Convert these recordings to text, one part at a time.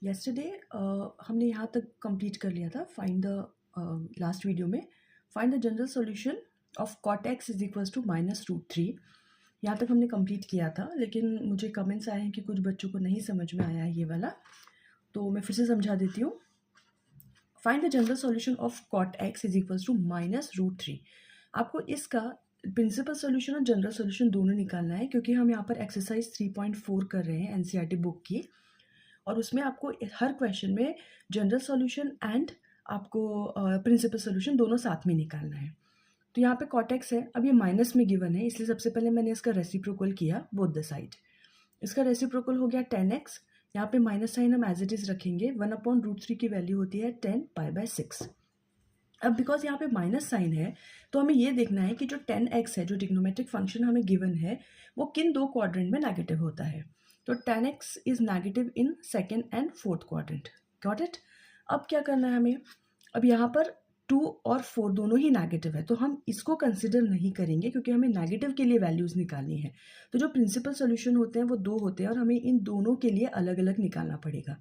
yesterday हमने यहाँ तक कंप्लीट कर लिया था फाइंड द लास्ट वीडियो में find the general solution of cot x is equals to -√3। यहाँ तक हमने कंप्लीट किया था, लेकिन मुझे कमेंट्स आए हैं कि कुछ बच्चों को नहीं समझ में आया है ये वाला, तो मैं फिर से समझा देती हूँ। Find the general solution of cot x is equals to -√3। आपको इसका प्रिंसिपल सॉल्यूशन और जनरल सॉल्यूशन दोनों निकालना है, क्योंकि हम यहाँ पर एक्सरसाइज 3.4 कर रहे हैं एनसीईआरटी बुक की, और उसमें आपको हर क्वेश्चन में जनरल सॉल्यूशन एंड आपको प्रिंसिपल सॉल्यूशन दोनों साथ में निकालना है। तो यहाँ पे cot x है, अब ये माइनस में गिवन है, इसलिए सबसे पहले मैंने इसका रेसिप्रोकल किया बोथ द साइड। इसका रेसिप्रोकल हो गया 10x, यहाँ पे माइनस साइन हम एज इट इज़ रखेंगे। 1/√3 की वैल्यू होती है 10π/6। अब बिकॉज यहाँ पे माइनस साइन है, तो हमें ये देखना है कि जो 10x है, जो ट्रिग्नोमेट्रिक फंक्शन हमें गिवन है, वो किन दो क्वाड्रेंट में नेगेटिव होता है। तो 10x is negative in second and fourth quadrant. Got it. अब क्या करना है हमें, अब यहाँ पर 2 और 4 दोनों ही नेगेटिव है, तो हम इसको कंसिडर नहीं करेंगे, क्योंकि हमें नेगेटिव के लिए वैल्यूज़ निकालनी है। तो जो प्रिंसिपल सोल्यूशन होते हैं वो 2 होते हैं, और हमें इन दोनों के लिए अलग अलग निकालना पड़ेगा।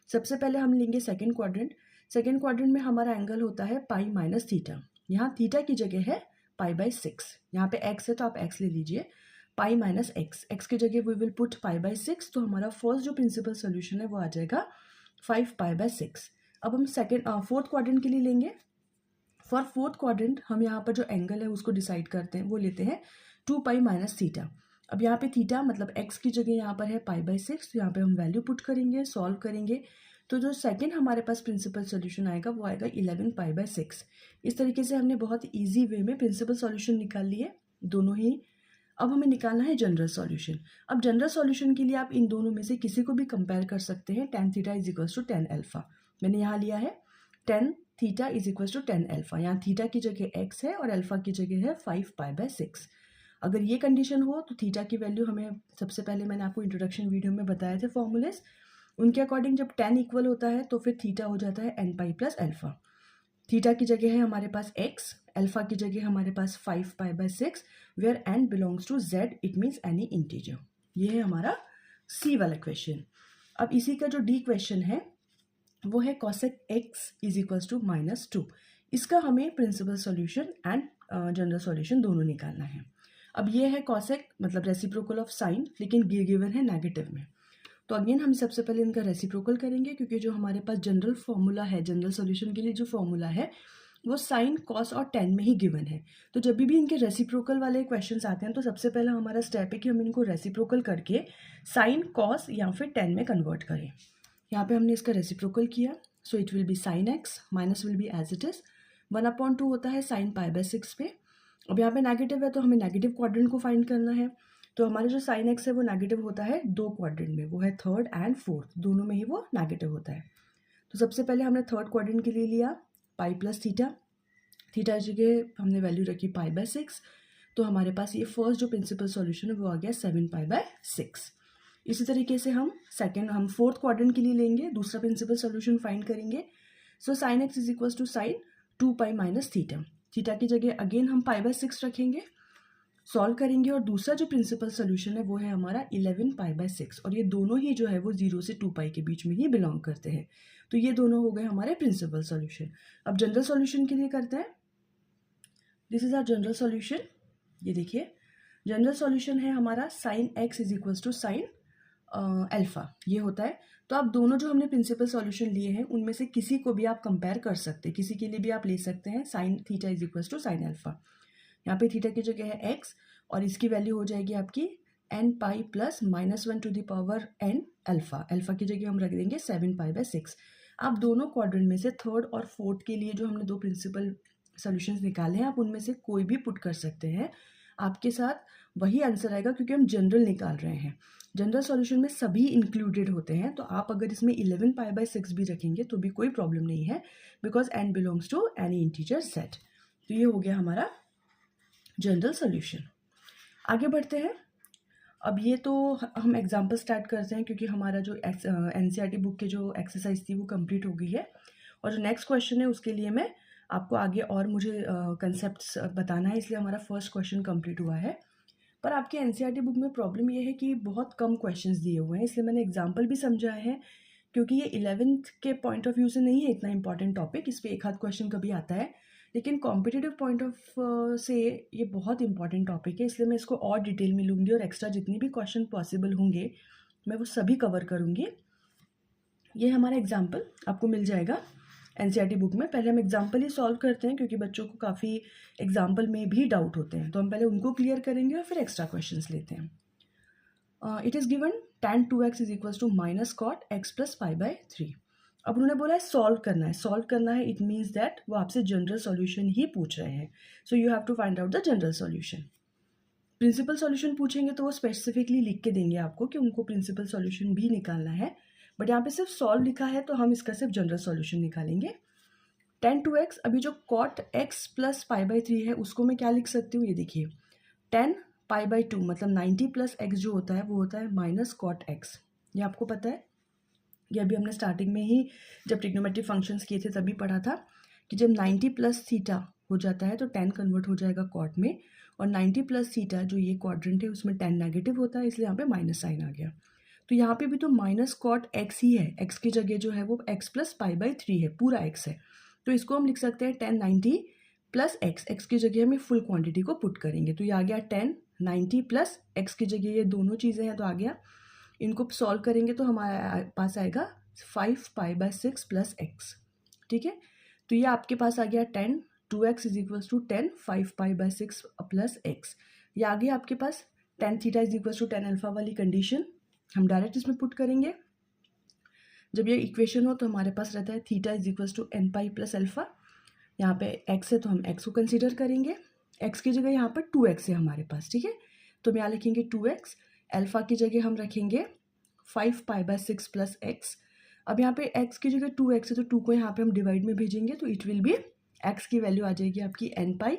सबसे पहले हम लेंगे सेकेंड क्वाड्रेंट। सेकेंड क्वाड्रेंट में हमारा एंगल होता है π-θ। यहाँ थीटा की जगह है π/6। यहाँ पे x है तो आप x ले लीजिए। π-x, x की जगह वी विल पुट π/6, तो हमारा फर्स्ट जो प्रिंसिपल सोल्यूशन है वो आ जाएगा 5π/6। अब हम फोर्थ क्वाड्रेंट के लिए लेंगे। फॉर फोर्थ क्वाड्रेंट हम यहाँ पर जो एंगल है उसको डिसाइड करते हैं, वो लेते हैं 2π-θ। अब यहाँ पे थीटा मतलब x की जगह यहाँ पर है π/6, तो यहाँ पे हम वैल्यू पुट करेंगे, सॉल्व करेंगे, तो जो सेकंड हमारे पास प्रिंसिपल सॉल्यूशन आएगा वो आएगा 11π/6। इस तरीके से हमने बहुत इजी वे में प्रिंसिपल सॉल्यूशन निकाल लिए दोनों ही। अब हमें निकालना है जनरल सॉल्यूशन। अब जनरल सॉल्यूशन के लिए आप इन दोनों में से किसी को भी कंपेयर कर सकते हैं। tan θ is equals to tan α। मैंने यहाँ लिया है tan θ is equals to tan α। यहाँ थीटा की जगह x है और अल्फा की जगह है 5π/6। अगर ये कंडीशन हो तो थीटा की वैल्यू हमें, सबसे पहले मैंने आपको इंट्रोडक्शन वीडियो में बताए थे फॉर्मूलेस, उनके अकॉर्डिंग जब tan इक्वल होता है तो फिर थीटा हो जाता है nπ + α। थीटा की जगह है हमारे पास x, अल्फा की जगह हमारे पास 5π/6, where n belongs to z, it means any integer. ये है हमारा सी वाला क्वेश्चन। अब इसी का जो डी क्वेश्चन है वो है cosec x is equals to -2। इसका हमें principal solution and general solution दोनों निकालना है। अब ये है cosec मतलब रेसिप्रोकल ऑफ साइन, लेकिन गिवन है नेगेटिव में, तो अगेन हम सबसे पहले इनका रेसिप्रोकल करेंगे, क्योंकि जो हमारे पास जनरल फॉर्मूला है, जनरल सॉल्यूशन के लिए जो फॉर्मूला है वो साइन, कॉस और tan में ही गिवन है। तो जब भी इनके रेसिप्रोकल वाले क्वेश्चंस आते हैं तो सबसे पहला हमारा स्टेप है कि हम इनको रेसिप्रोकल करके साइन, कॉस या फिर tan में कन्वर्ट करें। यहाँ पे हमने इसका रेसिप्रोकल किया, so it will be sine x, minus will be as it is, 1/2 होता है साइन π/6 पे। अब यहाँ पे नेगेटिव है तो हमें नेगेटिव क्वाड्रेंट को फाइंड करना है, तो हमारे जो साइन एक्स है वो नेगेटिव होता है 2 क्वाड्रेंट में, वो है थर्ड एंड फोर्थ, दोनों में ही वो नेगेटिव होता है। तो सबसे पहले हमने थर्ड क्वाड्रेंट के लिए लिया π+θ। थीटा जगह हमने वैल्यू रखी π/6, तो हमारे पास ये फर्स्ट जो प्रिंसिपल सॉल्यूशन है वो आ गया 7π/6। इसी तरीके से हम फोर्थ क्वाड्रेंट के लिए लेंगे, दूसरा प्रिंसिपल सॉल्यूशन फाइंड करेंगे। So sine x is equals to sine 2π-θ। Theta की जगह अगेन हम π/6 रखेंगे, सॉल्व करेंगे, और दूसरा जो प्रिंसिपल सॉल्यूशन है वो है हमारा 11π/6, और ये दोनों ही जो है वो 0 से 2π के बीच में ही बिलोंग करते हैं। तो ये दोनों हो गए हमारे प्रिंसिपल सॉल्यूशन। अब जनरल सॉल्यूशन के लिए करते हैं। This is our general solution. ये देखिए जनरल सॉल्यूशन है हमारा sine x is equals to sine alpha, ये होता है। तो आप दोनों जो हमने प्रिंसिपल सॉल्यूशन लिए हैं उनमें से किसी को भी आप कंपेयर कर सकते हैं, किसी के लिए भी आप ले सकते हैं sine theta is equals to sine alpha. यहाँ पे थीटा की जगह है x, और इसकी वैल्यू हो जाएगी आपकी nπ + -1 to the power n alpha. Alpha की जगह हम रख देंगे 7π/6। आप दोनों क्वाड्रेंट में से थर्ड और फोर्थ के लिए जो हमने दो प्रिंसिपल सॉल्यूशंस निकाले हैं, आप उनमें से कोई भी पुट कर सकते हैं, आपके साथ वही आंसर आएगा, क्योंकि हम जनरल निकाल रहे हैं। जनरल सॉल्यूशन में सभी इंक्लूडेड होते हैं, तो आप अगर इसमें 11π/6 भी रखेंगे तो भी कोई प्रॉब्लम नहीं है, because n belongs to any integer set. तो ये हो गया हमारा जनरल सॉल्यूशन। आगे बढ़ते हैं। अब ये तो हम एग्जाम्पल स्टार्ट करते हैं, क्योंकि हमारा जो एनसीईआरटी बुक के जो एक्सरसाइज थी वो कंप्लीट हो गई है, और जो नेक्स्ट क्वेश्चन है उसके लिए मैं आपको आगे और मुझे कंसेप्ट्स बताना है, इसलिए हमारा फर्स्ट क्वेश्चन कंप्लीट हुआ है। पर आपके एनसीईआरटी बुक में प्रॉब्लम ये है कि बहुत कम क्वेश्चंस दिए हुए हैं, इसलिए मैंने एग्जाम्पल भी समझाए हैं क्योंकि ये 11th के पॉइंट ऑफ व्यू से नहीं है इतना इंपॉर्टेंट टॉपिक, इस पर एक आध क्वेश्चन कभी आता है, लेकिन कॉम्पिटिटिव पॉइंट ऑफ से ये बहुत इंपॉर्टेंट टॉपिक है, इसलिए मैं इसको और डिटेल में लूँगी और एक्स्ट्रा जितनी भी क्वेश्चन पॉसिबल होंगे मैं वो सभी कवर करूँगी। ये हमारा एग्जाम्पल आपको मिल जाएगा एनसीईआरटी बुक में। पहले हम एग्जाम्पल ही सॉल्व करते हैं क्योंकि बच्चों को काफ़ी एग्जाम्पल में भी डाउट होते हैं, तो हम पहले उनको क्लियर करेंगे और फिर एक्स्ट्रा क्वेश्चंस लेते हैं। It is given tan 2x is equal to minus cot x plus pi by 3। अब उन्होंने बोला है सॉल्व करना है, सॉल्व करना है इट मीन्स दैट वो आपसे जनरल सॉल्यूशन ही पूछ रहे हैं, so you have to find out the general solution. Principal solution पूछेंगे तो वो स्पेसिफिकली लिख के देंगे आपको कि उनको प्रिंसिपल सॉल्यूशन भी निकालना है, बट यहाँ पे सिर्फ सॉल्व लिखा है तो हम इसका सिर्फ जनरल सॉल्यूशन निकालेंगे। tan 2x, अभी जो cot x plus pi by 3 है उसको मैं क्या लिख सकती हूँ, ये देखिए tan पाई बाई 2 मतलब 90 प्लस x जो होता है वो होता है माइनस कॉट x। ये आपको पता है, ये अभी हमने स्टार्टिंग में ही जब ट्रिग्नोमेट्रिक फंक्शंस किए थे तभी पढ़ा था कि जब 90 प्लस थीटा हो जाता है तो tan कन्वर्ट हो जाएगा कॉट में, और 90 प्लस थीटा जो ये क्वाड्रेंट है उसमें tan नेगेटिव होता है, इसलिए यहाँ पे माइनस साइन आ गया। तो यहाँ पे भी तो माइनस कॉट x ही है, x की जगह जो है वो x प्लस पाई बाई 3 है, पूरा x है, तो इसको हम लिख सकते हैं tan 90 प्लस x की जगह हम ये फुल क्वांटिटी को पुट करेंगे, तो ये आ गया tan 90 प्लस x की जगह ये दोनों चीज़ें हैं तो आ गया। इनको सॉल्व करेंगे तो हमारे पास आएगा 5 पाई बाई 6 प्लस x, ठीक है। तो ये आपके पास आ गया tan 2x is equal to tan 5 pi by 6 plus x। ये आ गया आपके पास tan theta is equal to tan alpha वाली कंडीशन, हम डायरेक्ट इसमें पुट करेंगे। जब ये इक्वेशन हो तो हमारे पास रहता है theta is equal to n pi plus alpha, यहाँ पे x है तो हम x को कंसीडर करेंगे, x की जगह यहाँ पर 2x है हमारे पास, ठीक है, तो हम यहाँ लिखेंगे 2x, अल्फा की जगह हम रखेंगे 5 पाई बाई 6 प्लस x। अब यहाँ पे x की जगह 2x है तो 2 को यहाँ पे हम डिवाइड में भेजेंगे तो इट विल बी x की वैल्यू आ जाएगी आपकी n पाई,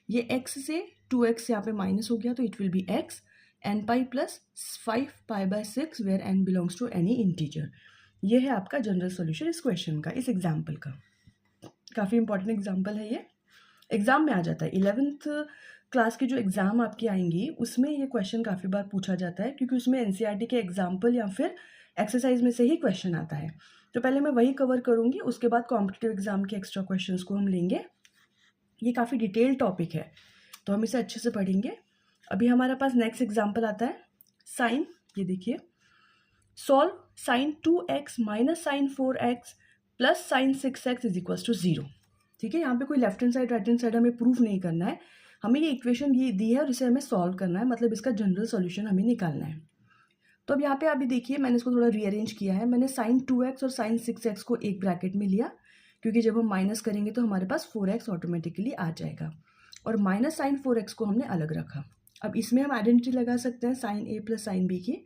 ये x से 2x यहाँ पे माइनस हो गया तो it will be x n pi plus 5 pi by 6 where n belongs to any integer. ये है आपका जनरल सॉल्यूशन इस क्वेश्चन का, इस एग्जाम्पल का। काफ़ी इंपॉर्टेंट एग्जाम्पल है, ये एग्जाम में आ जाता है। 11th क्लास की जो एग्ज़ाम आपकी आएंगी उसमें ये क्वेश्चन काफ़ी बार पूछा जाता है क्योंकि उसमें एनसीईआरटी के एग्जाम्पल या फिर एक्सरसाइज में से ही क्वेश्चन आता है, तो पहले मैं वही कवर करूँगी, उसके बाद कॉम्पिटिटिव एग्जाम के एक्स्ट्रा क्वेश्चन को हम लेंगे। ये काफ़ी डिटेल्ड टॉपिक है तो हम इसे अच्छे से पढ़ेंगे। अभी हमारे पास नेक्स्ट एग्जाम्पल आता है साइन, ये देखिए solve sine 2x minus sine 4x plus sine 6x is equal to 0, ठीक है। यहाँ पे कोई left hand side right hand side हमें प्रूफ नहीं करना है, हमें ये इक्वेशन ये दी है और इसे हमें सॉल्व करना है, मतलब इसका जनरल सॉल्यूशन हमें निकालना है। तो अब यहाँ पे अभी देखिए मैंने इसको थोड़ा रीअरेंज किया है, मैंने साइन 2x और साइन 6x को एक ब्रैकेट में लिया क्योंकि जब हम माइनस करेंगे तो हमारे पास 4x ऑटोमेटिकली आ जाएगा, और माइनस साइन 4x को हमने अलग रखा। अब इसमें हम आइडेंटिटी लगा सकते हैं sine a plus sine b की,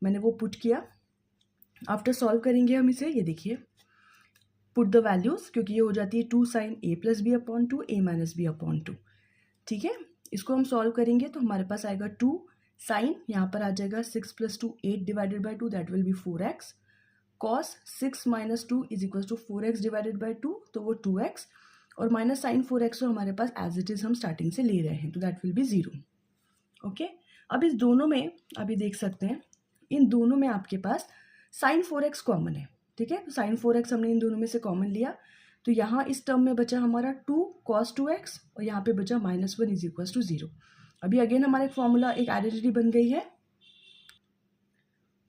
मैंने वो पुट किया। आफ्टर सॉल्व करेंगे हम इसे, ये देखिए पुट द वैल्यूज़, क्योंकि ये हो जाती है 2 sine a plus b upon 2 a minus b upon 2, ठीक है। इसको हम सॉल्व करेंगे तो हमारे पास आएगा 2 साइन, यहाँ पर आ जाएगा 6 plus 2 8 divided by 2 that will be 4x, cos 6 minus 2 is equal to 4x divided by 2 तो वो 2x, और माइनस साइन 4x तो हमारे पास एज इट इज़ हम स्टार्टिंग से ले रहे हैं तो दैट विल बी 0, ओके। अब इस दोनों में अभी देख सकते हैं इन दोनों में आपके पास साइन 4x कॉमन है, ठीक है, तो साइन 4x हमने इन दोनों में से कॉमन लिया तो यहाँ इस टर्म में बचा हमारा 2 cos 2x और यहाँ पे बचा -1 इज इक्वल टू 0। अभी अगेन हमारा एक फॉर्मूला एक आइडेंटिटी बन गई है,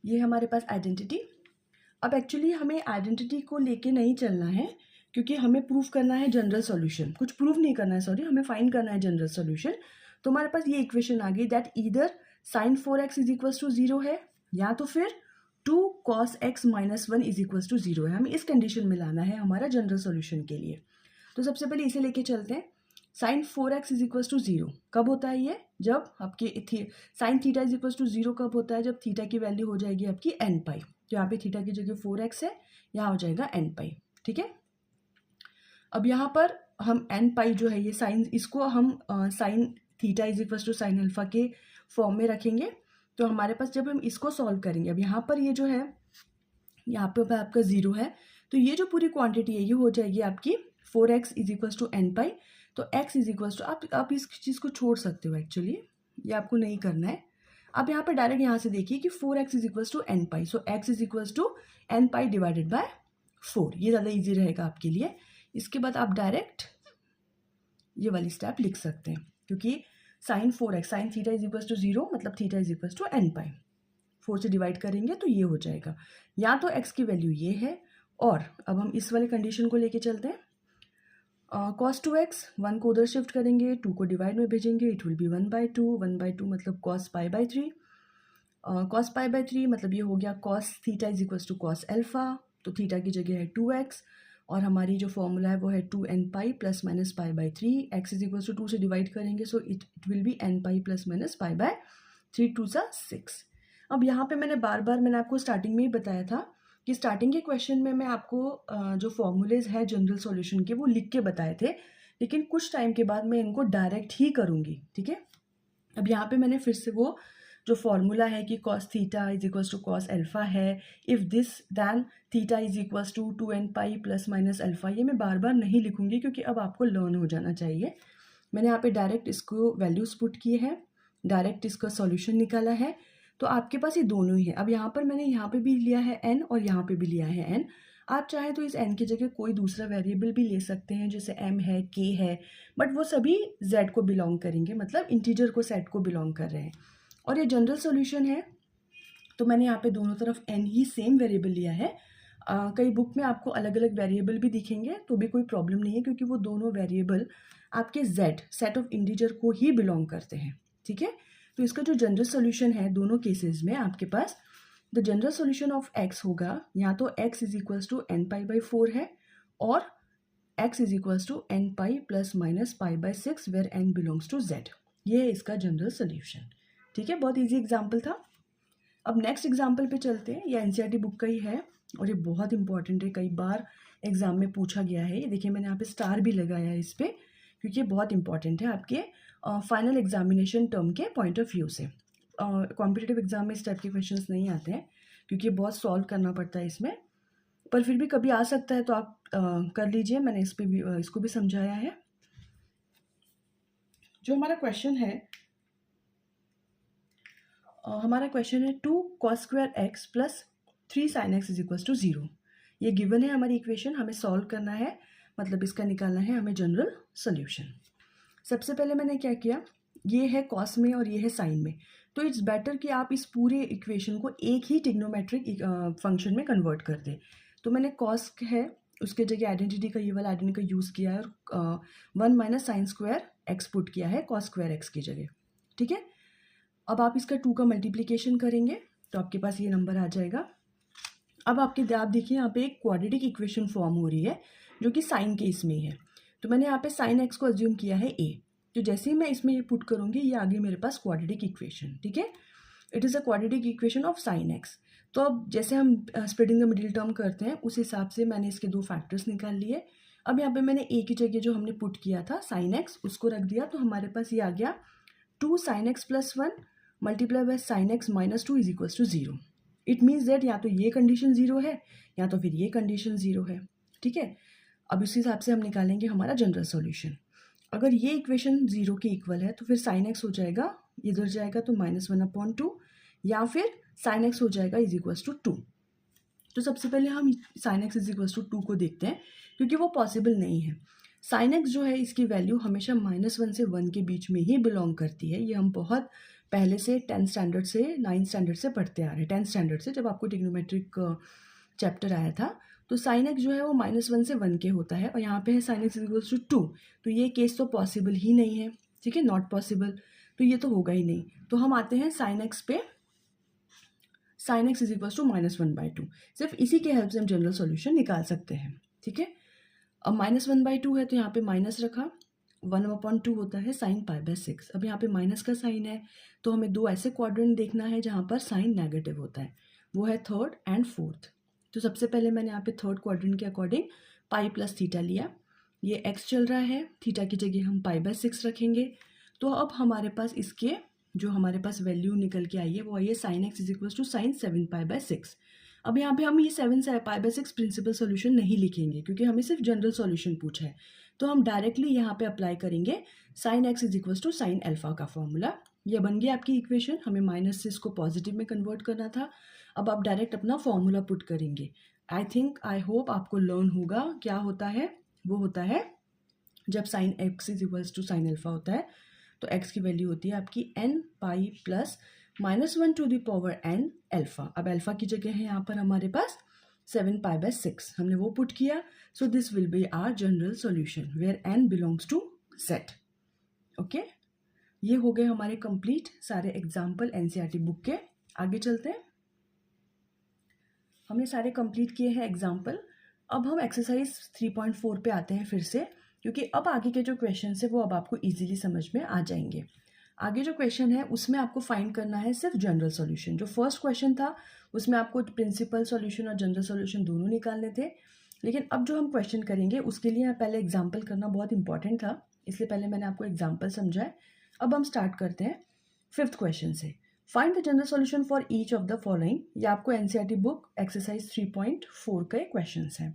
ये हमारे पास आइडेंटिटी। अब एक्चुअली हमें आइडेंटिटी को लेके नहीं चलना है क्योंकि हमें प्रूफ करना है जनरल सॉल्यूशन, कुछ प्रूफ नहीं करना है, सॉरी, हमें फाइंड करना है जनरल सॉल्यूशन। तो हमारे पास ये इक्वेशन आ गई that either sine 4x is equal to 0 है या तो फिर 2 cos x minus 1 is equal to 0 है, हमें इस कंडीशन में लाना है हमारा जनरल सॉल्यूशन के लिए। तो सबसे पहले इसे लेके चलते हैं, sign 4x is equal to 0 कब होता है ये, जब आपके sine theta is equal to 0 कब होता है, जब थीटा की वैल्यू हो जाएगी आपकी n पाई, तो यहाँ पे थीटा की जगह 4x है, यहाँ हो जाएगा n पाई, ठीक है। अब यहाँ पर हम n पाई जो है ये साइन, इसको हम sine theta is equal to sine alpha के फॉर्म में रखेंगे, तो हमारे पास जब हम इसको सॉल्व करेंगे, अब यहाँ पर ये जो है यहाँ पे आपका 0 है तो ये जो पूरी क्वांटिटी है ये हो जाएगी आपकी 4x is equal to n pi, तो x इज इक्वल टू, आप इस चीज़ को छोड़ सकते हो, एक्चुअली ये आपको नहीं करना है, अब यहाँ पे डायरेक्ट यहाँ से देखिए कि 4x is equals to n pi, so x is equals to n pi divided by 4, ये ज़्यादा इजी रहेगा आपके लिए। इसके बाद आप डायरेक्ट ये वाली स्टेप लिख सकते हैं, क्योंकि sine 4x sine theta is equals to 0, मतलब theta is equals to n pi, 4 से डिवाइड करेंगे तो ये हो जाएगा। या तो x की वैल्यू ये है, और अब हम इस वाले कंडीशन को लेके चलते हैं। cos 2x 1 को उधर शिफ्ट करेंगे, 2 को डिवाइड में भेजेंगे, इट विल बी 1/2 मतलब cos π/3। cos π/3 मतलब ये हो गया cos theta is equals to cos alpha, तो थीटा की जगह है 2x, और हमारी जो फॉर्मूला है वो है 2n pi plus minus π/3, x is equals to 2 से डिवाइड करेंगे, so it will be n pi plus minus π/3, 2 सा 6। अब यहाँ पे मैंने आपको स्टार्टिंग में ही बताया था कि स्टार्टिंग के क्वेश्चन में मैं आपको जो फॉर्मूलेज है जनरल सॉल्यूशन के वो लिख के बताए थे, लेकिन कुछ टाइम के बाद मैं इनको डायरेक्ट ही करूँगी, ठीक है। अब यहाँ पे मैंने फिर से वो जो फॉर्मूला है कि cos theta is equals to cos alpha है, if this then theta is equals to 2n pi plus minus alpha, ये मैं बार बार नहीं लिखूंगी क्योंकि अब आपको लर्न हो जाना चाहिए। मैंने यहाँ पे डायरेक्ट इसको वैल्यूज पुट किए हैं, डायरेक्ट इसका सॉल्यूशन निकाला है, तो आपके पास ये दोनों ही है। अब यहाँ पर मैंने यहाँ पे भी लिया है n और यहाँ पे भी लिया है n। आप चाहे तो इस n की जगह कोई दूसरा वेरिएबल भी ले सकते हैं, जैसे m है, k है, बट वो सभी z को बिलोंग करेंगे, मतलब इंटीजर को सेट को बिलोंग कर रहे हैं। और ये जनरल सॉल्यूशन है, तो मैंने यहाँ पे दोनों तरफ n ही सेम वेरिएबल लिया है। कई बुक में आपको अलग अलग वेरिएबल भी दिखेंगे तो भी कोई प्रॉब्लम नहीं है, क्योंकि वो दोनों वेरिएबल आपके z सेट ऑफ इंटीजर को ही बिलोंग करते हैं, ठीक है। तो इसका जो जनरल सॉल्यूशन है दोनों केसेस में आपके पास the general solution of x होगा, या तो x is equals to n pi by 4 है, और x is equals to n pi plus minus π/6 where n belongs to z। ये है इसका जनरल सॉल्यूशन, ठीक है। बहुत इजी एग्जाम्पल था। अब नेक्स्ट एग्जाम्पल पे चलते हैं। ये एनसीईआरटी बुक का ही है और ये बहुत इंपॉर्टेंट है, कई बार एग्जाम में पूछा गया है। ये देखिए मैंने यहाँ पे स्टार भी लगाया है इस पर, क्योंकि ये बहुत इंपॉर्टेंट है आपके फाइनल एग्जामिनेशन टर्म के पॉइंट ऑफ व्यू से। कॉम्पिटिटिव एग्जाम में इस टाइप के क्वेश्चंस नहीं आते हैं, क्योंकि ये बहुत सॉल्व करना पड़ता है इसमें, पर फिर भी कभी आ सकता है तो आप कर लीजिए। मैंने इस पर भी इसको भी समझाया है। जो हमारा क्वेश्चन है, हमारा क्वेश्चन है 2 cos square x plus 3 sin x is equals to 0। ये गिवन है हमारी इक्वेशन, हमें सॉल्व करना है, मतलब इसका निकालना है हमें जनरल सोल्यूशन। सबसे पहले मैंने क्या किया, ये है कॉस में और ये है साइन में, तो इट्स बेटर कि आप इस पूरे इक्वेशन को एक ही टिग्नोमेट्रिक फंक्शन में कन्वर्ट कर दें। तो मैंने कॉस है उसके जगह आइडेंटिटी का ये वाला आइडेंटिटी का यूज़ किया है, और 1 minus sign square x put किया है कॉस स्क्वायर एक्स की जगह, ठीक है। अब आप इसका 2 का मल्टीप्लिकेशन करेंगे तो आपके पास ये नंबर आ जाएगा। अब आप देखिए यहाँ पे एक क्वाड्रेटिक इक्वेशन फॉर्म हो रही है जो कि साइन केस में ही है। तो मैंने यहाँ पे साइन एक्स को अज्यूम किया है a, तो जैसे ही मैं इसमें ये पुट करूँगी ये आगे मेरे पास क्वाड्रेटिक इक्वेशन, ठीक है। It is a quadratic equation of sine x. तो अब जैसे हम स्प्लिटिंग द मिडिल टर्म करते हैं उस हिसाब से मैंने इसके 2 फैक्टर्स निकाल लिए। अब यहाँ पे मैंने a की जगह जो हमने पुट किया था साइन एक्स उसको रख दिया, तो हमारे पास ये आ गया 2 sin x plus 1 multiply by sine x minus 2 is equals to 0। It means that या तो ये कंडीशन 0 है या तो फिर ये कंडीशन 0 है, ठीक है। अब इस हिसाब से हम निकालेंगे हमारा जनरल सॉल्यूशन। अगर ये इक्वेशन 0 के इक्वल है तो फिर साइन एक्स हो जाएगा, इधर जाएगा तो -1/2, या फिर साइन एक्स हो जाएगा इज इक्वल्स टू 2। तो सबसे पहले हम sine x is equals to 2 को देखते हैं, क्योंकि वो पॉसिबल नहीं है। साइन एक्स जो है इसकी वैल्यू हमेशा -1 से 1 के बीच में ही बिलोंग करती है। ये हम बहुत पहले से 10th स्टैंडर्ड से 9th स्टैंडर्ड से पढ़ते आ रहे हैं। 10th स्टैंडर्ड से जब आपको ट्रिग्नोमेट्रिक चैप्टर आया था तो साइन एक्स जो है वो -1 से 1 के होता है, और यहाँ पे है sine x is equals to 2। तो ये केस तो पॉसिबल ही नहीं है, ठीक है, नॉट पॉसिबल, तो ये तो होगा ही नहीं। तो हम आते हैं साइन एक्स पे, sine x is equals to -1/2। सिर्फ इसी के हेल्प से हम जनरल सॉल्यूशन निकाल सकते हैं, ठीक है। अब -1/2 है तो यहाँ पे माइनस रखा, 1/2 होता है साइन π/6। अब यहाँ पे माइनस का साइन है तो हमें 2 ऐसे क्वाड्रेंट देखना है जहाँ पर साइन नेगेटिव होता है, वो है 3rd and 4th। तो सबसे पहले मैंने यहाँ पे 3rd क्वाड्रेंट के अकॉर्डिंग पाई प्लस थीटा लिया। ये x चल रहा है, थीटा की जगह हम π/6 रखेंगे। तो अब हमारे पास इसके जो हमारे पास वैल्यू निकल के आई है वो आई है sine x is equals to sine 7 π/6। अब यहाँ पे हम ये 7 π/6 प्रिंसिपल सॉल्यूशन नहीं लिखेंगे, क्योंकि हमें सिर्फ जनरल सॉल्यूशन पूछा है। तो हम डायरेक्टली यहाँ पे अप्लाई करेंगे sine x is equals to sine alpha का फॉर्मूला। ये बन गई आपकी इक्वेशन। हमें माइनस से इसको पॉजिटिव में कन्वर्ट करना था। अब आप डायरेक्ट अपना फॉर्मूला पुट करेंगे। आई होप आपको लर्न होगा क्या होता है। वो होता है जब sine x is equals to sine alpha होता है तो एक्स की वैल्यू होती है आपकी n pi plus -1 to the power n alpha. अब अल्फा की जगह है यहाँ पर हमारे पास 7π/6, हमने वो पुट किया। So this will be our general solution where n belongs to set. Okay, ये हो गए हमारे कंप्लीट सारे एग्जाम्पल एनसीईआरटी बुक के। आगे चलते हैं। हमने सारे कंप्लीट किए हैं एग्जाम्पल। अब हम एक्सरसाइज 3.4 पे आते हैं फिर से, क्योंकि अब आगे के जो क्वेश्चन है वो अब आपको इजीली समझ में आ जाएंगे। आगे जो क्वेश्चन है उसमें आपको फाइंड करना है सिर्फ जनरल सॉल्यूशन। जो फर्स्ट क्वेश्चन था उसमें आपको प्रिंसिपल सॉल्यूशन और जनरल सॉल्यूशन दोनों निकालने थे, लेकिन अब जो हम क्वेश्चन करेंगे उसके लिए पहले एग्जाम्पल करना बहुत इंपॉर्टेंट था, इसलिए पहले मैंने आपको एग्जाम्पल समझाए। अब हम स्टार्ट करते हैं 5th क्वेश्चन से। Find the general solution for each of the following. ये आपको एनसीईआरटी बुक एक्सरसाइज 3.4 के क्वेश्चन हैं।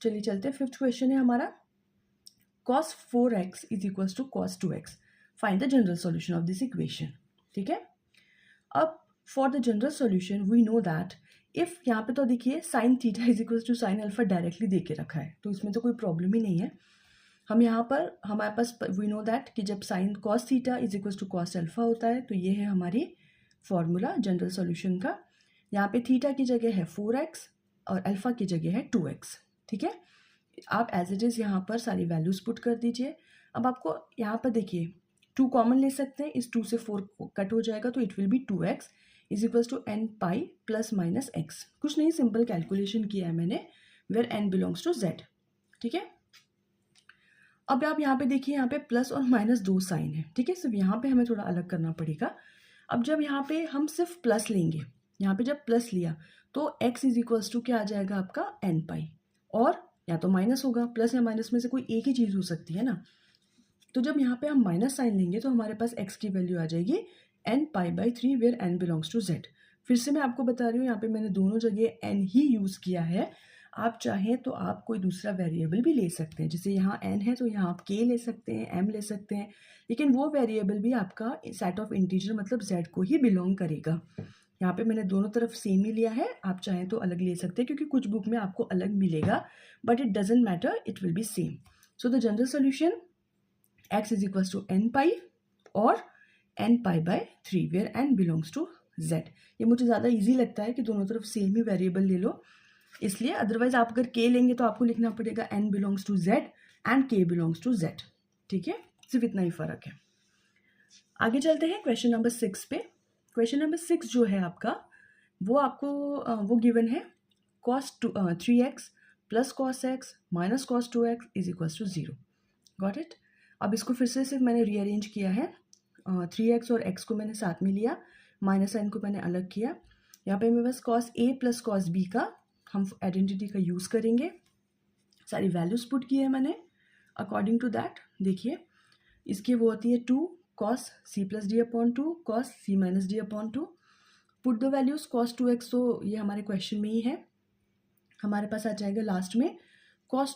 चलिए चलते हैं। 5th क्वेश्चन है हमारा cos 4x is equals to cos 2x। Find the general solution of this equation. ठीक है, अब for the general solution we know that if, यहाँ पे तो देखिए sine theta is equals to sine alpha directly दे के रखा है, तो इसमें तो कोई प्रॉब्लम ही नहीं है। हम यहाँ पर हमारे पास वी नो दैट कि जब sine cos theta is equals to cos alpha होता है, तो ये है हमारी फॉर्मूला जनरल सॉल्यूशन का। यहाँ पे थीटा की जगह है 4x और अल्फा की जगह है 2x। ठीक है, आप एज इट इज़ यहाँ पर सारी वैल्यूज पुट कर दीजिए। अब आपको यहाँ पर देखिए 2 कॉमन ले सकते हैं, इस 2 से 4 कट हो जाएगा, तो it will be 2x is equals to n pi plus minus x। कुछ नहीं, सिंपल कैलकुलेशन किया है मैंने, where n belongs to z। ठीक है, अब आप यहाँ पे देखिए, यहाँ पे प्लस और माइनस 2 साइन है। ठीक है, सिर्फ यहाँ पे हमें थोड़ा अलग करना पड़ेगा। अब जब यहाँ पे हम सिर्फ प्लस लेंगे, यहाँ पे जब प्लस लिया तो x इज इक्वल्स टू क्या आ जाएगा आपका n पाई, और या तो माइनस होगा, प्लस या माइनस में से कोई एक ही चीज़ हो सकती है ना। तो जब यहाँ पे हम माइनस साइन लेंगे तो हमारे पास x की वैल्यू आ जाएगी n π/3 where n belongs to z। फिर से मैं आपको बता रही हूँ, यहाँ पे मैंने दोनों जगह n ही यूज़ किया है। आप चाहें तो आप कोई दूसरा वेरिएबल भी ले सकते हैं, जैसे यहाँ n है तो यहाँ आप k ले सकते हैं, m ले सकते हैं, लेकिन वो वेरिएबल भी आपका सेट ऑफ इंटीजर मतलब z को ही बिलोंग करेगा। यहाँ पे मैंने दोनों तरफ सेम ही लिया है, आप चाहें तो अलग ले सकते हैं, क्योंकि कुछ बुक में आपको अलग मिलेगा, but it doesn't matter, it will be same. So the general solution x is equals to n pi और n π/3 where n belongs to z। ये मुझे ज़्यादा इजी लगता है कि दोनों तरफ सेम ही वेरिएबल ले लो, इसलिए। अदरवाइज आप अगर k लेंगे तो आपको लिखना पड़ेगा n belongs to z and k belongs to z। ठीक है, सिर्फ इतना ही फर्क है। आगे चलते हैं क्वेश्चन नंबर 6 पे। क्वेश्चन नंबर 6 जो है आपका, वो आपको वो गिवन है cos 3x plus cos x minus cos 2x is equals to 0। Got it. अब इसको फिर से सिर्फ मैंने रीअरेंज किया है, 3x और x को मैंने साथ में लिया, माइनस साइन को मैंने अलग किया। यहाँ पे मेरे पास cos a plus cos b का हम आइडेंटिटी का यूज़ करेंगे। सारी वैल्यूज पुट की है मैंने अकॉर्डिंग टू दैट। देखिए इसकी वो होती है 2 cos c plus D upon 2 cos c minus D upon 2। Put the values cos 2x, तो ये हमारे क्वेश्चन में ही है। हमारे पास आ जाएगा लास्ट में cos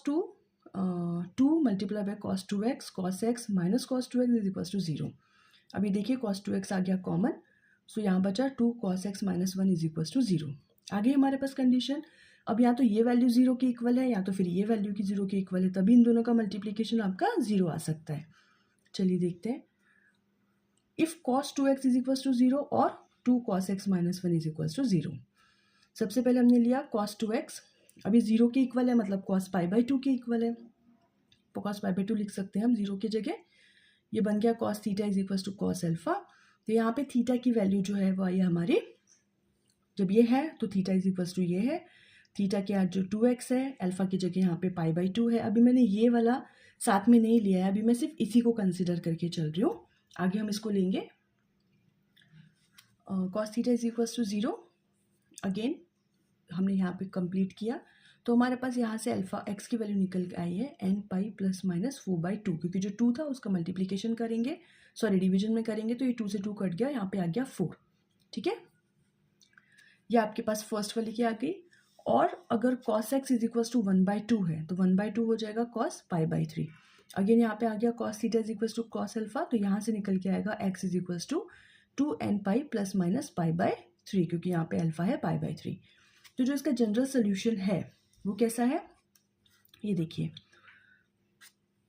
2 multiply by cos 2x cos x minus cos 2x is equals to 0। अभी देखिए cos 2x आ गया कॉमन, सो यहाँ बचा 2 cos x minus 1 is equals to 0। आगे हमारे पास कंडीशन, अब या तो ये वैल्यू 0 के इक्वल है या तो फिर ये वैल्यू की 0 के इक्वल है, तभी इन दोनों का मल्टीप्लिकेशन आपका 0 आ सकता है। चलिए देखते हैं। If cos 2x is equals to 0 और 2 cos x minus 1 is equals to 0। सबसे पहले हमने लिया cos 2x, अभी 0 के इक्वल है मतलब cos π/2 के इक्वल है, तो cos π/2 लिख सकते हैं हम 0 की जगह। ये बन गया cos theta is equals to cos alpha. तो यहाँ पे थीटा की वैल्यू जो है वो आई हमारी, जब ये है तो थीटा इज इक्वल्स टू ये है, थीटा के आज जो 2x है, अल्फा की जगह यहाँ पे π/2 है। अभी मैंने ये वाला साथ में नहीं लिया है, अभी मैं सिर्फ इसी को कंसिडर करके चल रही हूँ। आगे हम इसको लेंगे cos theta is equals to 0। Again हमने यहाँ पे कंप्लीट किया, तो हमारे पास यहाँ से अल्फा x की वैल्यू निकल के आई है n पाई प्लस माइनस 4/2, क्योंकि जो 2 था उसका मल्टीप्लिकेशन करेंगे, सॉरी डिवीजन में करेंगे, तो ये 2 से 2 कट गया, यहाँ पे आ गया 4। ठीक है, ये आपके पास फर्स्ट वाली की आ गई। और अगर cos x is equals to 1/2 है तो 1/2 हो जाएगा cos π/3। अगेन यहाँ पे आ गया cos theta is equal to cos alpha, तो यहाँ से निकल के आएगा x is equal to 2n pi plus minus pi by 3, क्योंकि यहाँ पे अल्फा है पाई बाय 3। तो जो इसका जनरल सोल्यूशन है वो कैसा है, ये देखिए,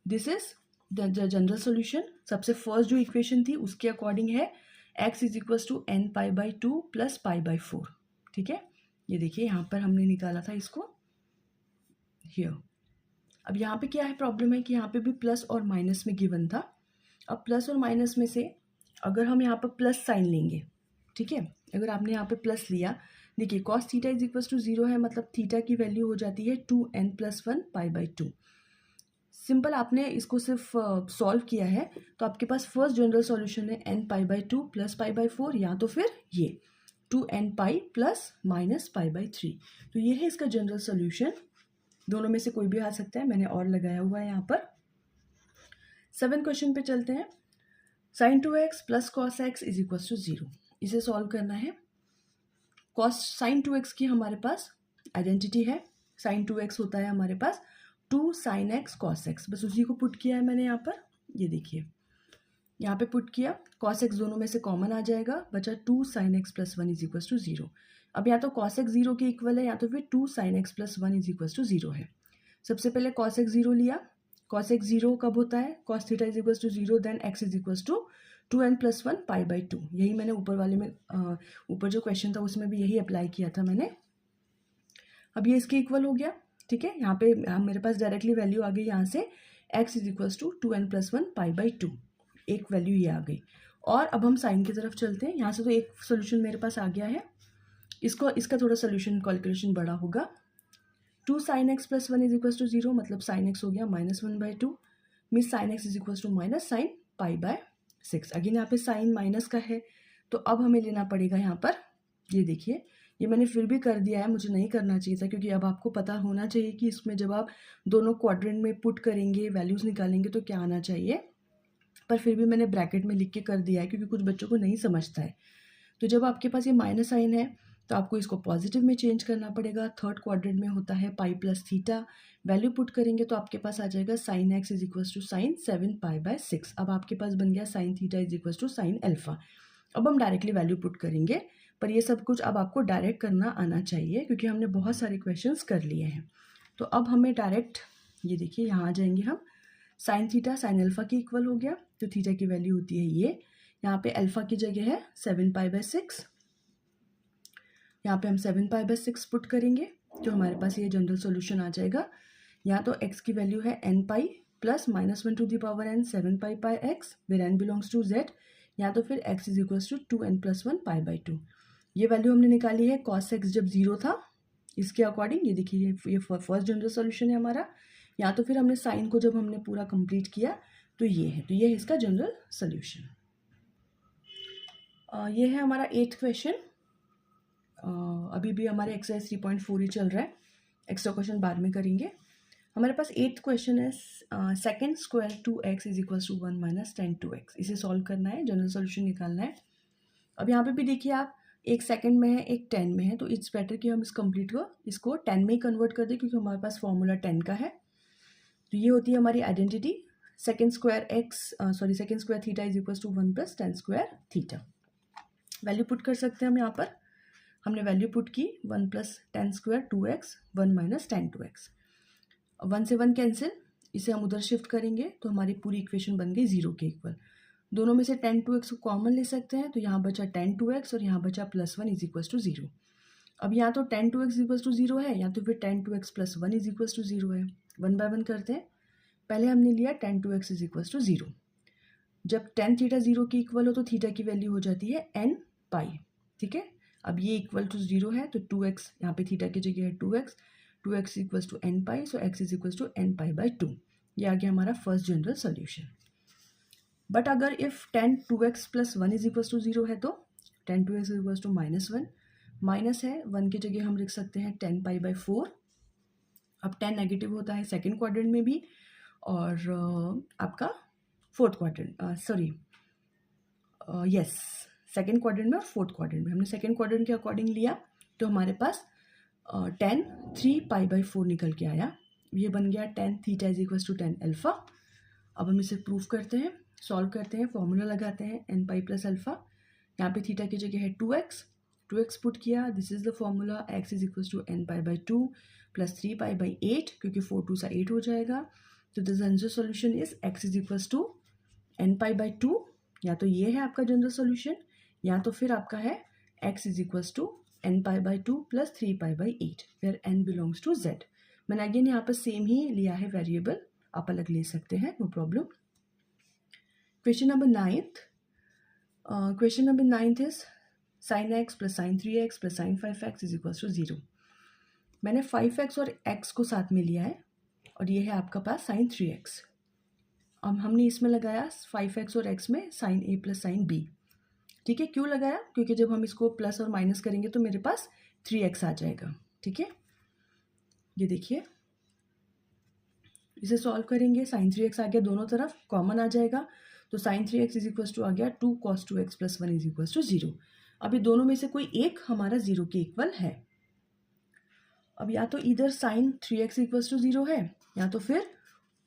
this is the general solution. सबसे फर्स्ट जो इक्वेशन थी उसके अकॉर्डिंग है x is equal to n pi by 2 plus pi by 4। ठीक है, ये देखिए यहाँ पर हमने निकाला था इसको हियर। अब यहाँ पे क्या है, प्रॉब्लम है कि यहाँ पे भी प्लस और माइनस में गिवन था। अब प्लस और माइनस में से अगर हम यहाँ पर प्लस साइन लेंगे, ठीक है, अगर आपने यहाँ पे प्लस लिया, देखिए cos theta is equal to 0 है, मतलब थीटा की वैल्यू हो जाती है 2n plus 1 pi by 2। Simple आपने इसको सिर्फ सॉल्व किया है तो आपके पास फर्स्ट जनरल सॉल्यूशन है n pi by 2 plus pi by 4, या तो फिर ये 2n pi plus minus pi by 3। तो ये है इसका जनरल सॉल्यूशन, दोनों में से कोई भी आ सकता है, मैंने और लगाया हुआ है यहाँ पर। 7 क्वेश्चन पे चलते हैं। Sine 2x plus cos x is equal to 0, इसे सॉल्व करना है। कॉस साइन 2x की हमारे पास आइडेंटिटी है, साइन 2x होता है हमारे पास 2 साइन एक्स कॉस एक्स, बस उसी को पुट किया है मैंने यहाँ पर। ये देखिए यहाँ पे पुट किया, कॉस एक्स दोनों में से कॉमन आ जाएगा, बचा 2 sine x plus 1 is equal to 0। अब या तो कॉस एक्स 0 के इक्वल है या तो फिर 2 sine x plus 1 is equal to 0 है। सबसे पहले कॉस एक्स 0 लिया, कॉस एक्स 0 कब होता है, cos theta is equal to 0, then x is equal to 2n plus 1 pi by 2। यही मैंने ऊपर वाले में ऊपर जो क्वेश्चन था उसमें भी यही अप्लाई किया था मैंने। अब ये इसके इक्वल हो गया, ठीक है, यहाँ पे मेरे पास डायरेक्टली वैल्यू आ गई यहाँ से, x is equal to 2n plus 1 pi by 2, एक वैल्यू ये आ गई। और अब हम साइन की तरफ चलते हैं, यहाँ से तो एक सोल्यूशन मेरे पास आ गया है, इसका थोड़ा सोल्यूशन कैलकुलेशन बड़ा होगा। 2 sine x plus 1 is equal to 0, मतलब साइन एक्स हो गया minus 1 by 2, mean sine x is equal to minus sine pi by 6। Again यहाँ पे साइन माइनस का है, तो अब हमें लेना पड़ेगा यहाँ पर, ये देखिए, ये मैंने फिर भी कर दिया है, मुझे नहीं करना चाहिए था, क्योंकि अब आपको पता होना चाहिए कि इसमें जब आप दोनों क्वाड्रेंट में पुट करेंगे, वैल्यूज़ निकालेंगे तो क्या आना चाहिए, पर फिर भी मैंने ब्रैकेट में लिख के कर दिया है क्योंकि कुछ बच्चों को नहीं समझता है। तो जब आपके पास ये माइनस साइन है तो आपको इसको पॉजिटिव में चेंज करना पड़ेगा। थर्ड क्वाड्रेंट में होता है pi plus theta, value put करेंगे तो आपके पास आ जाएगा sine x is equal to sine 7 pi by 6। अब आपके पास बन गया sine theta is equal to sine alpha. अब हम डायरेक्टली वैल्यू पुट करेंगे, पर ये सब कुछ अब आपको डायरेक्ट करना आना चाहिए क्योंकि हमने बहुत सारे क्वेश्चंस कर लिए हैं। तो अब हमें डायरेक्ट, ये देखिए यहाँ आ जाएंगे हम, साइन थीटा साइन अल्फा के इक्वल हो गया, तो थीटा की वैल्यू होती है ये, यहाँ पे अल्फा की जगह है 7 पाई बाय 6, यहाँ पे हम 7 पाई बाय 6 पुट करेंगे तो हमारे पास ये जनरल सॉल्यूशन आ जाएगा। यहाँ तो x की वैल्यू है n pi plus minus 1 to the power n 7 pi by x, where n belongs to z, या तो फिर x is equal to 2n plus 1 pi by 2। ये वैल्यू हमने निकाली है cos x जब 0 था, इसके अकॉर्डिंग ये देखिए ये फर्स्ट जनरल सॉल्यूशन है हमारा। या तो फिर हमने साइन को जब हमने पूरा कंप्लीट किया तो ये है, तो ये है इसका जनरल सॉल्यूशन। ये है हमारा 8th क्वेश्चन। अभी भी हमारे एक्सरसाइज 3.4 ही चल रहा है, एक्स्ट्रा क्वेश्चन बाद में करेंगे। हमारे पास 8th क्वेश्चन है second square 2x is equal to 1 minus 10 2x, इसे सॉल्व करना है, जनरल सॉल्यूशन निकालना है। अब यहाँ पे भी देखिए आप, एक सेकंड में है एक 10 में है, तो इट्स बेटर कि हम इस कंप्लीट को इसको 10 में ही कन्वर्ट कर दें क्योंकि हमारे पास फॉर्मूला 10 का है। तो ये होती है हमारी identity, second square theta is equal to 1 plus 10 square theta. Value put कर सकते हैं हम यहाँ पर, हमने वैल्यू पुट की 1 plus 10 square 2x 1 minus 10 2x, 1 से 1 कैंसिल, इसे हम उधर शिफ्ट करेंगे तो हमारी पूरी इक्वेशन बन गई 0 के इक्वल। दोनों में से 10 2x को कॉमन ले सकते हैं, तो यहाँ बचा 10 2x और यहाँ बचा प्लस 1 इज इक्वल टू 0। अब यहाँ तो 10 2x इज इक्वल टू 0 है, या तो फिर 10 2x plus 1 is equal to 0 है। 1 बाय 1 करते हैं, पहले हमने लिया 10 2x इज इक्वल टू 0। जब tan थीटा 0 के इक्वल हो तो थीटा की वैल्यू हो जाती है n पाई, ठीक है। अब ये इक्वल टू 0 है तो 2x, यहाँ पे थीटा की जगह है 2x equals to n pi, so x is equals to n pi by 2। ये आ गया हमारा फर्स्ट जनरल सॉल्यूशन। बट अगर if tan 2x plus 1 is equals to 0 है तो tan 2x is equals to minus 1, minus है 1 की जगह हम लिख सकते हैं 10 पाई बाई 4। अब 10 नेगेटिव होता है सेकेंड क्वाड्रेंट में भी और आपका fourth quadrant, yes second quadrant में और फोर्थ क्वाड्रेंट में। हमने सेकेंड क्वाड्रेंट के अकॉर्डिंग लिया तो हमारे पास 10 3 पाई बाई 4 निकल के आया। ये बन गया tan theta is equal to 10 alpha. अब हम इसे प्रूफ करते हैं, सॉल्व करते हैं, फॉर्मूला लगाते हैं एन पाई प्लस अल्फ़ा। यहाँ पे थीटा की जगह है 2x पुट किया, this is the formula, x is equal to n pi by 2 plus 3 pi by 8, क्योंकि 4 2 सा 8 हो जाएगा। तो the general solution is x is equal to n pi by 2, या तो ये है आपका जनरल सोल्यूशन, या तो फिर आपका है x is equal to n pi by 2 plus 3 pi by 8, where n belongs to z। मैंने अगेन यहाँ पर सेम ही लिया है वेरिएबल, आप अलग ले सकते हैं, no problem. Question number 9th is sin x plus sin 3x plus sin 5x is equal to 0। मैंने 5x और x को साथ में लिया है और ये है आपका पास sin 3x। अब हमने इसमें लगाया 5x और x में sin a plus sin b। ठीक है, क्यों लगाया? क्योंकि जब हम इसको प्लस और माइनस करेंगे तो मेरे पास 3x आ जाएगा। ठीक है, ये देखिए, इसे सॉल्व करेंगे, sin 3x आ गया, दोनों तरफ कॉमन आ जाएगा, तो sin 3x is equal to आ गया 2 cos 2x plus 1 is equal to 0। अब ये दोनों में से कोई एक हमारा 0 के इक्वल है। अब या तो इधर sin 3x इक्वल टू 0 है, या तो फिर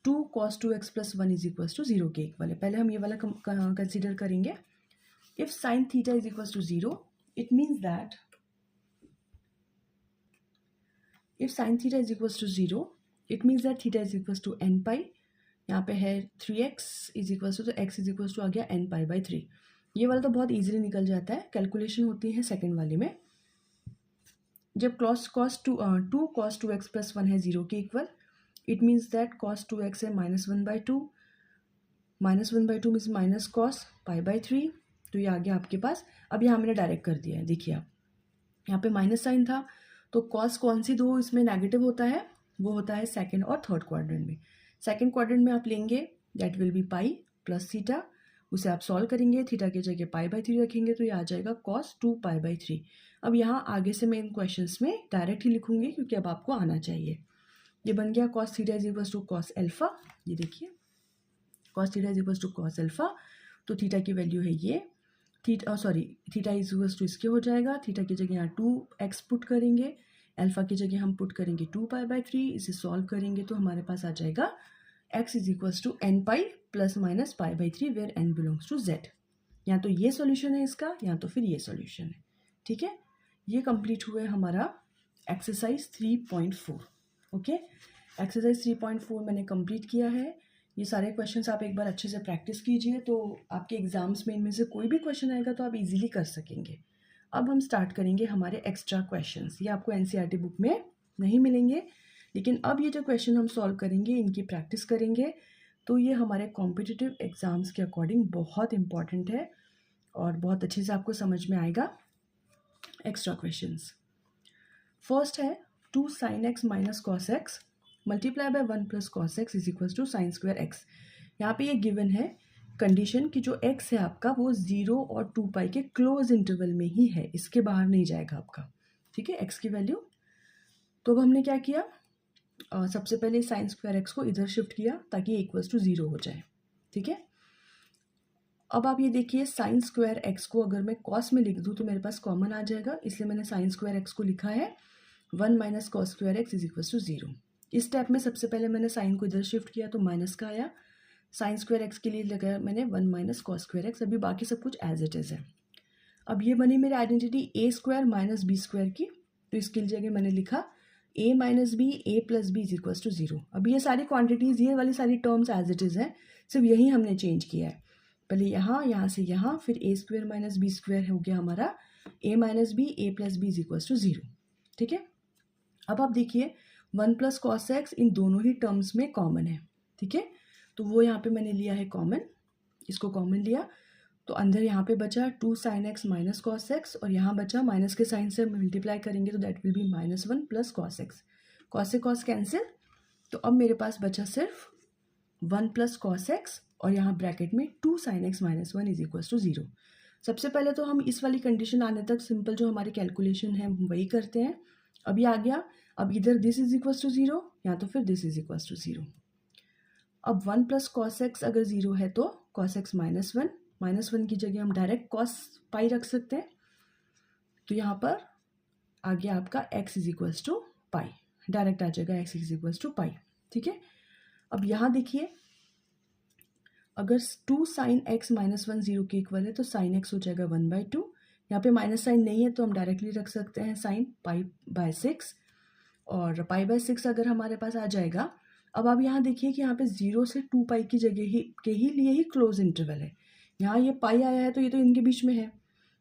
2 cos 2x plus 1 is equal to 0 के इक्वल है। पहले हम ये वाला कंसिडर करेंगे। If sin theta is equal to 0, it means that if sin theta is equals to 0, it means that theta is equals to n pi। यहाँ पे है 3x इज इक्वल्स टू, तो x इज इक्वल्स टू आ गया n pi by 3। ये वाला तो बहुत इजीली निकल जाता है, कैलकुलेशन होती है सेकंड वाले में। जब cos 2x प्लस 1 है 0 के equal, it means that cos 2x है -1/2, -1/2 means minus cos pi by 3, तो ये आ गया आपके पास। अब यहाँ मैंने डायरेक्ट कर दिया है, देखिए आप, यहाँ पे माइनस साइन था, तो कॉस कौन सी दो इसमें नेगेटिव होता है? वो होता है सेकंड और थर्ड क्वाड्रेंट में। सेकंड क्वाड्रेंट में आप लेंगे, that will B pi plus theta, उसे आप सॉल्व करेंगे, थीटा की जगह पाई बाई 3 रखेंगे, तो ये आ जाएगा कॉस 2 पाई बाई 3। अब यहाँ आगे से मैं इन क्वेश्चंस में डायरेक्ट ही लिखूंगी, क्योंकि अब आपको आना चाहिए। ये बन गया cos theta is equal to cos alpha, ये देखिए cos theta is equal to cos alpha, तो थीटा की वैल्यू है ये, थीटा इज इक्वल टू इसके हो जाएगा, थीटा की जगह यहाँ 2x पुट करेंगे, अल्फा की जगह हम पुट करेंगे 2 पाई बाई 3, इसे सॉल्व करेंगे तो हमारे पास आ जाएगा x is equals to n pi plus minus pi by 3, where n belongs to z। या तो ये सॉल्यूशन है इसका, या तो फिर ये सॉल्यूशन है। ठीक है, ये कंप्लीट हुआ है हमारा एक्सरसाइज 3.4। ओके, एक्सरसाइज 3.4 मैंने कंप्लीट किया है। ये सारे क्वेश्चंस आप एक बार अच्छे से प्रैक्टिस कीजिए, तो आपके एग्जाम्स में इनमें से कोई भी क्वेश्चन आएगा तो आप इजीली कर सकेंगे। अब हम स्टार्ट करेंगे हमारे एक्स्ट्रा क्वेश्चंस। ये आपको एनसीईआरटी बुक में नहीं मिलेंगे, लेकिन अब ये जो क्वेश्चन हम सॉल्व करेंगे, इनकी प्रैक्टिस करेंगे, तो ये हमारे कॉम्पिटिटिव एग्ज़ाम्स के अकॉर्डिंग बहुत इंपॉर्टेंट है और बहुत अच्छे से आपको समझ में आएगा। एक्स्ट्रा क्वेश्चंस, फर्स्ट है 2 sin x minus cos x multiply by 1 plus cos x is equal to sine square x. यहाँ पे ये गिवन है कंडीशन कि जो x है आपका वो 0 और 2 पाई के क्लोज इंटरवल में ही है, इसके बाहर नहीं जाएगा आपका। ठीक है, x की वैल्यू। तो अब हमने क्या किया, सबसे पहले साइन स्क्वायर एक्स को इधर शिफ्ट किया ताकि इक्वल्स टू 0 हो जाए। ठीक है, अब आप ये देखिए, साइन स्क्वायर एक्स को अगर मैं कॉस में लिख दूँ तो मेरे पास कॉमन आ जाएगा, इसलिए मैंने साइन स्क्वायर एक्स को लिखा है 1 minus cos square x is equals to 0। इस स्टेप में सबसे पहले मैंने साइन को इधर शिफ्ट किया तो माइनस का आया, साइन स्क्वायर एक्स के लिए लगाया मैंने 1 माइनस कॉस स्क्वायर एक्स, अभी बाकी सब कुछ एज इट इज़ है। अब ये बनी मेरी identity a square minus b square की, तो इसके जगह मैंने लिखा a minus b a plus b is equals to 0। अब ये सारी क्वांटिटीज़, ये वाली सारी टर्म्स एज इट इज़ हैं, सिर्फ यही हमने चेंज किया है। पहले यहाँ से यहाँ, फिर a square minus b square हो गया हमारा a minus b a plus b is equals to 0। ठीक है, अब आप देखिए 1 प्लस कॉस एक्स इन दोनों ही टर्म्स में कॉमन है। ठीक है, तो वो यहाँ पे मैंने लिया है कॉमन, इसको कॉमन लिया, तो अंदर यहाँ पे बचा 2 sine x minus cos x, और यहाँ बचा माइनस के साइन से मल्टीप्लाई करेंगे तो that will B -1 plus cos x. Cos से कॉस कैंसिल, तो अब मेरे पास बचा सिर्फ 1 प्लस कॉस एक्स, और यहाँ ब्रैकेट में 2 sine x minus 1 is equals to 0। सबसे पहले तो हम इस वाली कंडीशन आने तक सिंपल जो हमारी कैलकुलेशन है वही करते हैं। अब ये आ गया, अब इधर दिस इज इक्वल्स टू 0, या तो फिर दिस इज इक्वल्स टू 0। अब 1 प्लस कॉस एक्स अगर 0 है तो कॉस एक्स -1 की जगह हम डायरेक्ट कॉस पाई रख सकते हैं, तो यहाँ पर आ गया आपका x is equals to pi, direct आ जाएगा x is equals to pi. ठीक है, अब यहाँ देखिए अगर 2 साइन एक्स माइनस 1 0 के इक्वल है तो साइन एक्स हो जाएगा 1/2। यहाँ पे माइनस साइन नहीं है तो हम डायरेक्टली रख सकते हैं साइन पाई/6, और पाई/6 अगर हमारे पास आ जाएगा। अब आप यहाँ देखिए कि यहाँ पे 0 से 2 पाई की जगह ही के ही लिए ही क्लोज इंटरवल है। यहाँ ये पाई आया है तो ये तो इनके बीच में है,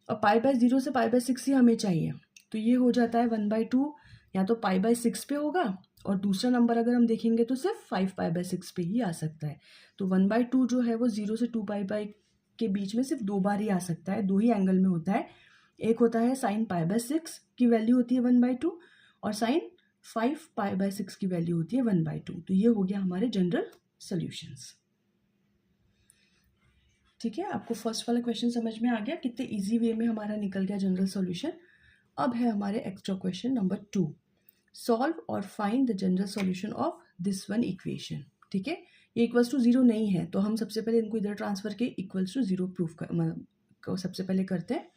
और पाई/0 से पाई/6 ही हमें चाहिए, तो ये हो जाता है 1/2, या तो पाई/6 पे होगा, और दूसरा नंबर अगर हम देखेंगे तो सिर्फ 5 पाई/6 पे ही आ सकता है। तो 1/2 जो है वो 0 से 2 पाई के बीच में सिर्फ 2 बार ही आ सकता है, 2 ही एंगल में होता है। एक होता है साइन पाई/6 की वैल्यू होती है 1/2, और साइन 5 पाई/6 की वैल्यू होती है 1/2। तो ये हो गया हमारे जनरल सॉल्यूशंस। ठीक है, आपको फर्स्ट वाला क्वेश्चन समझ में आ गया, कितने इजी वे में हमारा निकल गया जनरल सॉल्यूशन। अब है हमारे एक्स्ट्रा क्वेश्चन नंबर 2, सॉल्व और find the general solution of this one equation. ठीक है, ये इक्वल्स टू 0 नहीं है तो हम सबसे पहले इनको इधर ट्रांसफर के इक्वल्स टू 0 प्रूफ को सबसे पहले करते हैं।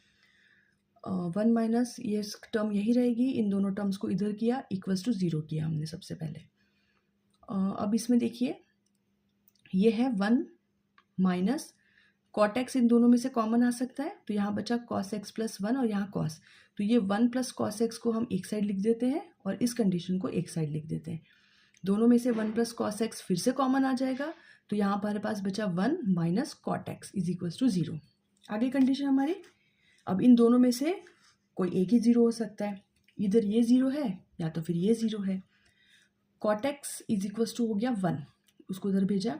1 माइनस ये टर्म यही रहेगी, इन दोनों टर्म्स को इधर किया, इक्वल्स टू 0 किया हमने सबसे पहले। अब इसमें देखिए ये है 1 माइनस कॉट एक्स, इन दोनों में से कॉमन आ सकता है तो यहाँ बचा कॉस एक्स प्लस 1, और यहाँ कॉस, तो ये 1 प्लस कॉस एक्स को हम एक साइड लिख देते हैं और इस कंडीशन को एक साइड लिख देते हैं। दोनों में से 1 प्लस कॉस एक्स फिर से कॉमन आ जाएगा, तो यहाँ हमारे पास बचा 1 minus cot x is equals to 0। आगे कंडीशन हमारी, अब इन दोनों में से कोई एक ही 0 हो सकता है, इधर ये 0 है या तो फिर ये 0 है। Cot x is equals to हो गया 1, उसको उधर भेजा।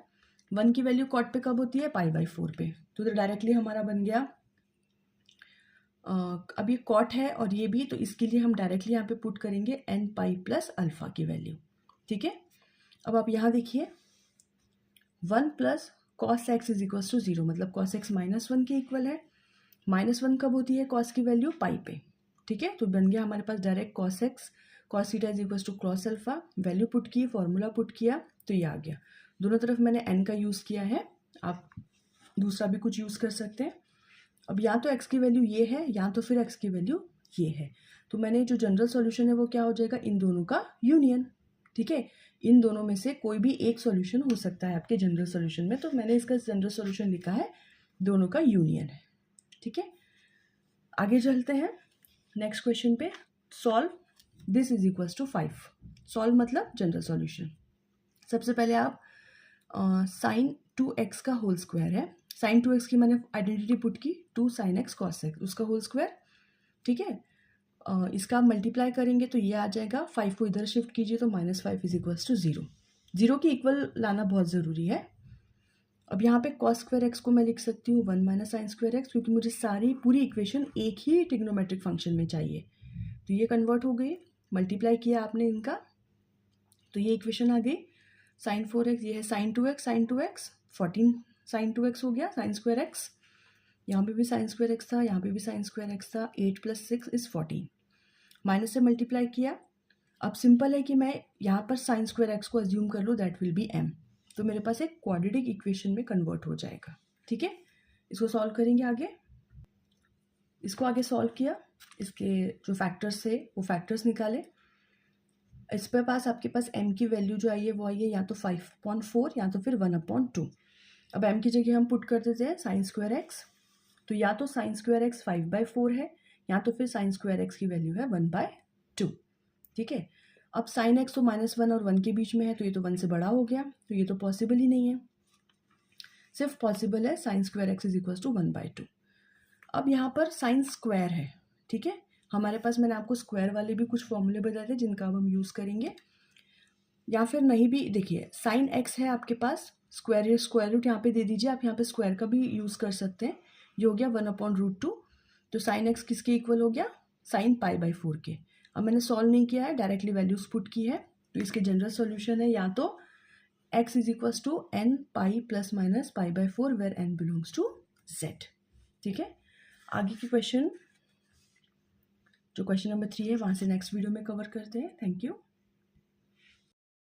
1 की वैल्यू कॉट पे कब होती है, पाई/4 पे, तो इधर डायरेक्टली हमारा बन गया। अब ये कॉट है और ये भी, तो इसके लिए हम डायरेक्टली यहाँ पे पुट करेंगे n पाई प्लस अल्फा की वैल्यू। ठीक है, अब आप यहाँ देखिए 1 plus cos x is equals to 0, मतलब कॉस एक्स -1 के इक्वल है। -1 कब होती है कॉस की वैल्यू, पाई पे। ठीक है, तो बन गया हमारे पास direct cos x cos theta is equals to cos alpha, value put की, फॉर्मूला पुट किया, तो ये आ गया। दोनों तरफ मैंने n का यूज़ किया है, आप दूसरा भी कुछ यूज़ कर सकते हैं। अब या तो x की वैल्यू ये है या तो फिर x की वैल्यू ये है, तो मैंने जो जनरल सॉल्यूशन है वो क्या हो जाएगा, इन दोनों का यूनियन। ठीक है, इन दोनों में से कोई भी एक सॉल्यूशन हो सकता है आपके जनरल सॉल्यूशन में, तो मैंने इसका जनरल सॉल्यूशन लिखा है दोनों का यूनियन है। ठीक है, आगे चलते हैं नेक्स्ट क्वेश्चन पे। Solve this is equals to 5, solve मतलब जनरल सॉल्यूशन। सबसे पहले आप साइन 2x का होल स्क्वायर है, साइन 2x की मैंने आइडेंटिटी पुट की 2 साइन एक्स कॉस एक्स, उसका होल स्क्वायर। ठीक है, इसका आप मल्टीप्लाई करेंगे तो ये आ जाएगा, 5 को इधर शिफ्ट कीजिए तो -5 इज इक्वल्स टू 0। 0 की इक्वल लाना बहुत ज़रूरी है। अब यहाँ पे कॉस स्क्वायर एक्स को मैं लिख सकती हूँ 1 माइनस साइन स्क्वायर एक्स, क्योंकि मुझे सारी पूरी इक्वेशन एक ही ट्रिग्नोमेट्रिक फंक्शन में चाहिए, तो ये कन्वर्ट हो गई, मल्टीप्लाई किया आपने इनका, तो ये इक्वेशन आ गई साइन 4x, ये है sign 2x, sign 2x 14 sign 2x हो गया, साइन स्क्वायर एक्स, यहाँ पे भी साइन स्क्वायर एक्स था, यहाँ पे भी साइन स्क्वायर एक्स था, 8 + 6 इज 14, माइनस से मल्टीप्लाई किया। अब सिंपल है कि मैं यहाँ पर साइन स्क्वायर एक्स को अज्यूम कर लूँ, दैट विल बी m, तो मेरे पास एक क्वाड्रेटिक इक्वेशन में कन्वर्ट हो जाएगा। ठीक है, इसको सॉल्व करेंगे आगे, इसको आगे सॉल्व किया, इसके जो फैक्टर्स थे वो फैक्टर्स निकाले। इस पे पास आपके पास m की वैल्यू जो आई है वो आई है या तो 5/4 या तो फिर 1/2। अब m की जगह हम पुट कर देते हैं साइन स्क्वायर एक्स, तो या तो साइन स्क्वायर एक्स 5/4 है या तो फिर साइन स्क्वायर एक्स की वैल्यू है 1/2। ठीक है, अब साइन एक्स तो -1 और 1 के बीच में है, तो ये तो 1 से बड़ा हो गया, तो ये तो पॉसिबल ही नहीं है, सिर्फ पॉसिबल है sine square x is equals to 1/2। अब यहाँ पर साइन स्क्वायर है, ठीक है, हमारे पास मैंने आपको स्क्वायर वाले भी कुछ फॉर्मूले बताए थे जिनका अब हम यूज़ करेंगे, या फिर नहीं भी, देखिए साइन एक्स है आपके पास, स्क्वायर रूट यहाँ पे दे दीजिए, आप यहाँ पे स्क्वायर का भी यूज़ कर सकते हैं, ये हो गया 1/√2, तो साइन एक्स किसके इक्वल हो गया, साइन पाई/4 के। अब मैंने सॉल्व नहीं किया है, डायरेक्टली वैल्यूज पुट की है, तो इसके जनरल सॉल्यूशन है या तो x is equals to n pi plus minus पाई/4 where n belongs to z। ठीक है, आगे की क्वेश्चन जो क्वेश्चन नंबर 3 है वहाँ से नेक्स्ट वीडियो में कवर करते हैं। Thank you.